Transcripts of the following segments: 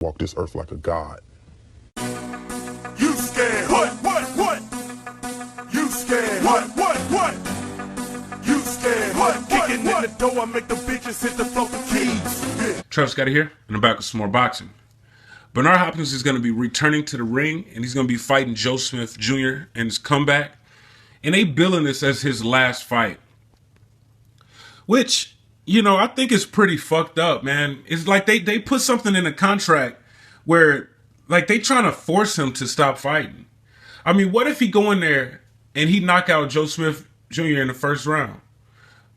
walk this earth like a god. You scared? What? You scared? What? You scared? What? Kicking in the door, I make the bitches hit the floor for keys. Yeah. Travis Scotty here, and I'm back with some more boxing. Bernard Hopkins is going to be returning to the ring, and he's going to be fighting Joe Smith Jr. in his comeback. And they billing this as his last fight. Which, you know, I think is pretty fucked up, man. It's like they put something in the contract where, like, they trying to force him to stop fighting. I mean, what if he go in there and he knock out Joe Smith Jr. in the first round?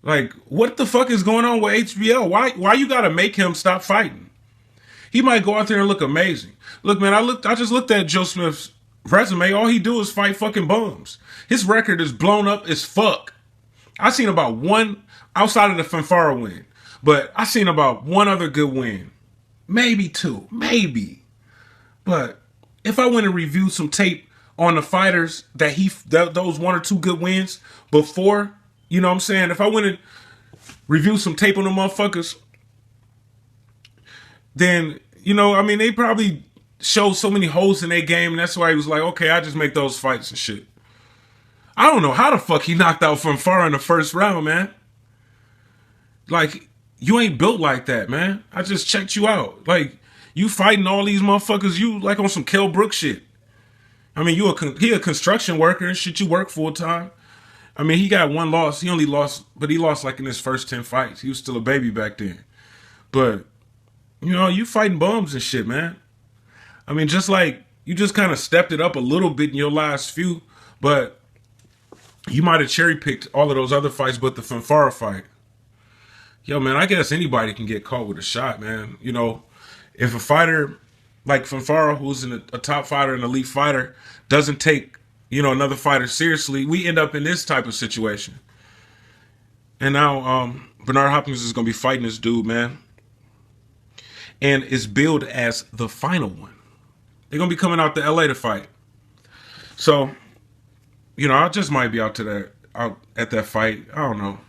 Like, what the fuck is going on with HBL? Why you gotta make him stop fighting? He might go out there and look amazing. Look, man, I just looked at Joe Smith's resume. All he do is fight fucking bums. His record is blown up as fuck. I seen about one outside of the Fanfara win, but I seen about one other good win, maybe two, maybe. But if I went and reviewed some tape on the fighters that those one or two good wins before, you know what I'm saying? If I went and reviewed some tape on the motherfuckers, then, you know, I mean, they probably showed so many holes in their game, and that's why he was like, okay, I just make those fights and shit. I don't know how the fuck he knocked out Fanfara in the first round, man. Like, you ain't built like that, man. I just checked you out. Like, you fighting all these motherfuckers, you like on some Kell Brook shit. I mean, he a construction worker and shit, you work full time. I mean, he got one loss. He only lost, but he lost like in his first 10 fights. He was still a baby back then. But, you know, you fighting bums and shit, man. I mean, just like, you just kind of stepped it up a little bit in your last few, but you might have cherry-picked all of those other fights but the Fanfara fight. Yo, man, I guess anybody can get caught with a shot, man. You know, if a fighter like Fanfara, who's a top fighter, an elite fighter, doesn't take, you know, another fighter seriously, we end up in this type of situation. And now Bernard Hopkins is going to be fighting this dude, man. And it's billed as the final one. They're going to be coming out to LA to fight. So, you know, I just might be out at that fight. I don't know.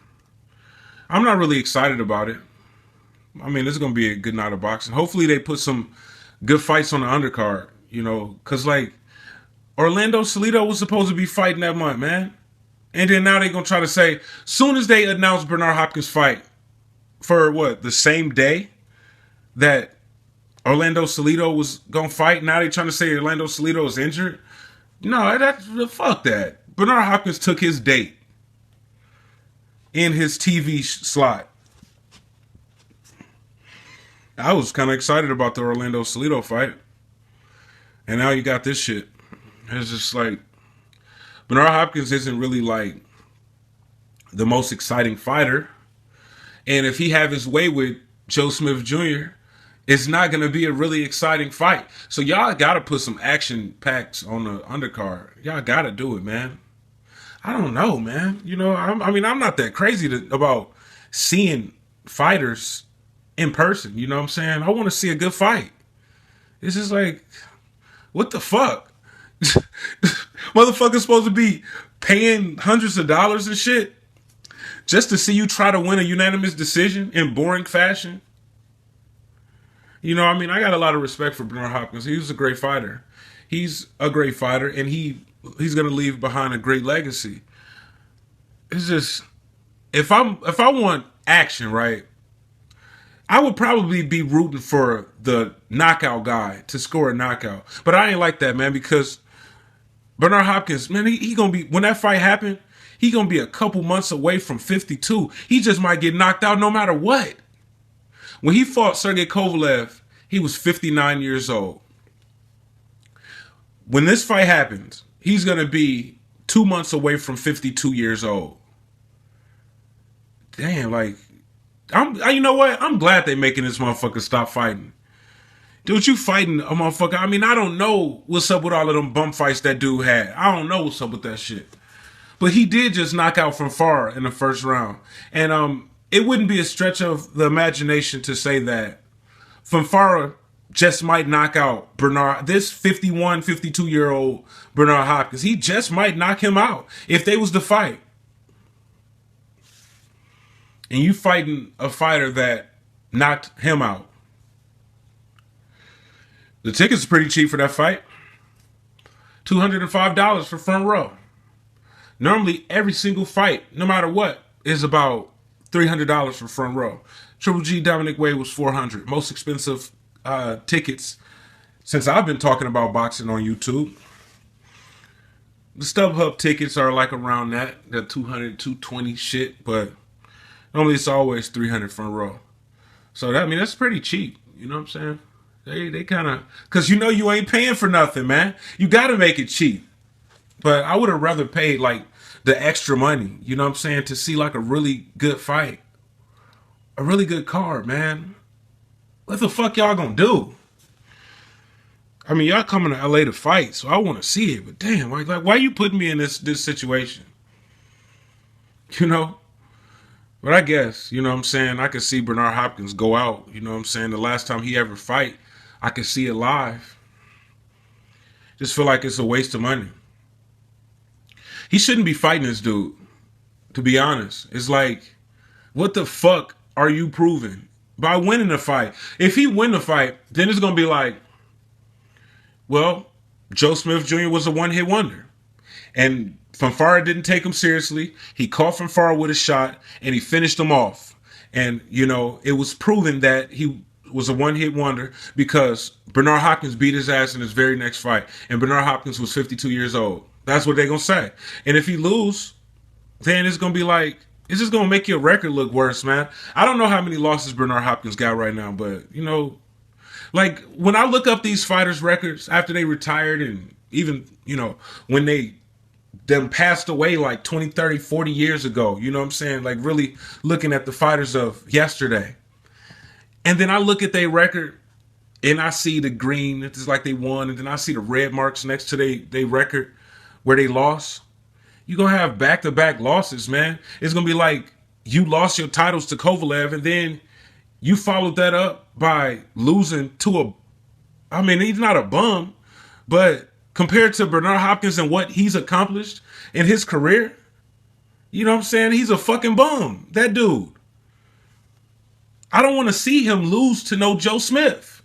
I'm not really excited about it. I mean, this is going to be a good night of boxing. Hopefully they put some good fights on the undercard, you know, because, like, Orlando Salido was supposed to be fighting that month, man. And then now they're going to try to say, soon as they announce Bernard Hopkins' fight for, what, the same day that Orlando Salido was going to fight, now they're trying to say Orlando Salido is injured? No, fuck that. Bernard Hopkins took his date in his TV slot. I was kind of excited about the Orlando Salido fight. And now you got this shit. It's just like, Bernard Hopkins isn't really like the most exciting fighter. And if he have his way with Joe Smith Jr., it's not going to be a really exciting fight. So y'all got to put some action packs on the undercard. Y'all got to do it, man. I don't know, man. You know, I mean, I'm not that crazy about seeing fighters in person. You know what I'm saying? I want to see a good fight. It's just like, what the fuck? Motherfucker's supposed to be paying hundreds of dollars and shit just to see you try to win a unanimous decision in boring fashion. You know, I mean, I got a lot of respect for Bernard Hopkins. He was a great fighter. He's a great fighter, and he's going to leave behind a great legacy. It's just, if I want action, right, I would probably be rooting for the knockout guy to score a knockout. But I ain't like that, man, because Bernard Hopkins, man, he going to be, when that fight happened, he going to be a couple months away from 52. He just might get knocked out no matter what. When he fought Sergey Kovalev, he was 59 years old. When this fight happens, he's going to be 2 months away from 52 years old. Damn, like, you know what? I'm glad they making this motherfucker stop fighting. Dude, you fighting a motherfucker. I mean, I don't know what's up with all of them bum fights that dude had. I don't know what's up with that shit. But he did just knock out Fanfara in the first round. And it wouldn't be a stretch of the imagination to say that Fanfara just might knock out this 51, 52-year-old Bernard Hopkins. He just might knock him out if they was to fight. And you fighting a fighter that knocked him out. The tickets are pretty cheap for that fight. $205 for front row. Normally, every single fight, no matter what, is about $300 for front row. Triple G Dominic Wade was $400. Most expensive tickets since I've been talking about boxing on YouTube. The StubHub tickets are like around that 200, 220 shit, but normally it's always 300 front row. So that, I mean, that's pretty cheap. You know what I'm saying? They kind of, because you know you ain't paying for nothing, man. You got to make it cheap. But I would have rather paid like the extra money, you know what I'm saying, to see like a really good fight. A really good card, man. What the fuck y'all gonna do? I mean, y'all coming to LA to fight, so I want to see it. But damn, like why you putting me in this situation? You know? But I guess, you know what I'm saying, I could see Bernard Hopkins go out. You know what I'm saying? The last time he ever fight, I could see it live. Just feel like it's a waste of money. He shouldn't be fighting this dude, to be honest. It's like, what the fuck are you proving by winning the fight? If he win the fight, then it's going to be like, well, Joe Smith Jr. was a one-hit wonder. And Fanfara didn't take him seriously. He caught Fanfara with a shot, and he finished him off. And, you know, it was proven that he was a one-hit wonder because Bernard Hopkins beat his ass in his very next fight. And Bernard Hopkins was 52 years old. That's what they're going to say. And if he lose, then it's going to be like, it's just going to make your record look worse, man. I don't know how many losses Bernard Hopkins got right now, but, you know, like, when I look up these fighters' records after they retired and even, you know, when them passed away like 20, 30, 40 years ago, you know what I'm saying? Like, really looking at the fighters of yesterday. And then I look at their record and I see the green, it's like they won, and then I see the red marks next to their record where they lost. You're going to have back-to-back losses, man. It's going to be like you lost your titles to Kovalev, and then you followed that up by losing to I mean, he's not a bum, but compared to Bernard Hopkins and what he's accomplished in his career, you know what I'm saying? He's a fucking bum, that dude. I don't want to see him lose to no Joe Smith.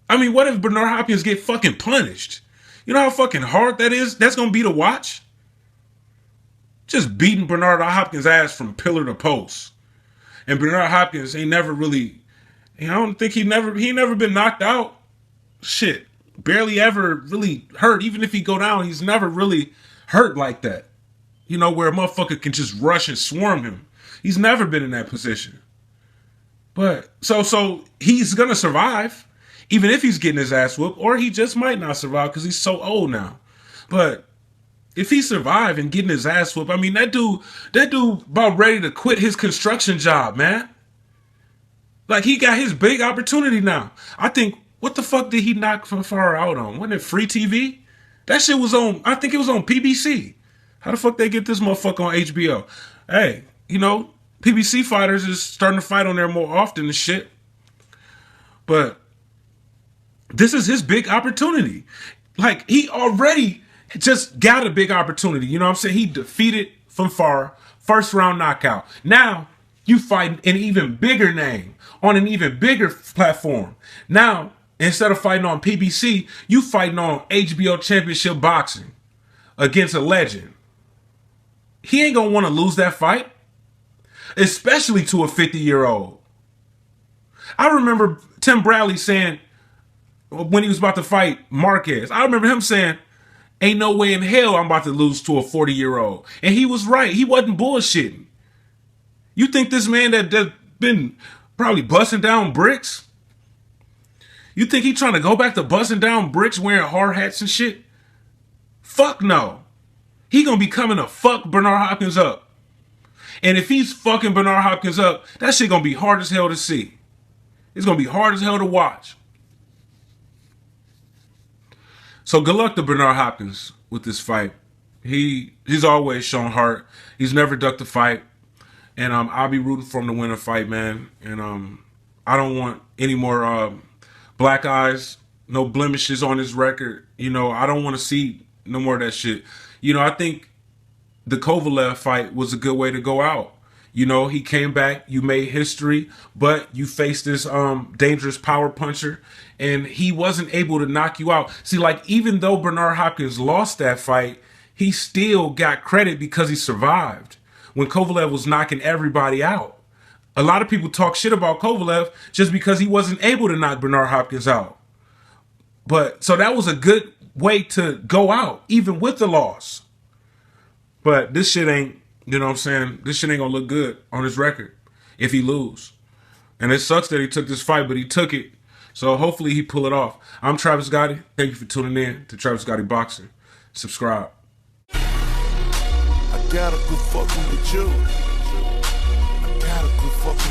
I mean, what if Bernard Hopkins get fucking punished? You know how fucking hard that is? That's going to be to watch? Just beating Bernard Hopkins' ass from pillar to post. And Bernard Hopkins ain't never really, I don't think he never been knocked out. Shit, barely ever really hurt. Even if he go down, he's never really hurt like that. You know, where a motherfucker can just rush and swarm him. He's never been in that position. But, so he's going to survive. Even if he's getting his ass whooped, or he just might not survive because he's so old now. But if he survived and getting his ass whooped, I mean, that dude about ready to quit his construction job, man. Like, he got his big opportunity now. I think, what the fuck did he knock Fanfara out on? Wasn't it free TV? That shit was on, I think it was on PBC. How the fuck they get this motherfucker on HBO? Hey, you know, PBC fighters is starting to fight on there more often and shit. But this is his big opportunity. Like, he already just got a big opportunity. You know what I'm saying? He defeated Fanfara, first round knockout. Now, you fight an even bigger name on an even bigger platform. Now, instead of fighting on PBC, you fighting on HBO Championship Boxing against a legend. He ain't gonna want to lose that fight, especially to a 50-year-old. I remember Tim Bradley saying, when he was about to fight Marquez, I remember him saying, ain't no way in hell I'm about to lose to a 40-year-old. And he was right. He wasn't bullshitting. You think this man that been probably busting down bricks, you think he trying to go back to busting down bricks wearing hard hats and shit? Fuck no. He gonna be coming to fuck Bernard Hopkins up. And if he's fucking Bernard Hopkins up, that shit gonna be hard as hell to see. It's gonna be hard as hell to watch. So good luck to Bernard Hopkins with this fight. He's always shown heart. He's never ducked a fight. And I'll be rooting for him to win a fight, man. And I don't want any more black eyes, no blemishes on his record. You know, I don't want to see no more of that shit. You know, I think the Kovalev fight was a good way to go out. You know, he came back, you made history, but you faced this dangerous power puncher, and he wasn't able to knock you out. See, like, even though Bernard Hopkins lost that fight, he still got credit because he survived when Kovalev was knocking everybody out. A lot of people talk shit about Kovalev just because he wasn't able to knock Bernard Hopkins out. But, so that was a good way to go out, even with the loss. But this shit ain't, you know what I'm saying? This shit ain't gonna look good on his record if he lose. And it sucks that he took this fight, but he took it. So hopefully he pull it off. I'm Travis Gotti. Thank you for tuning in to Travis Gotti Boxing. Subscribe. I gotta go fucking with you. I gotta go fucking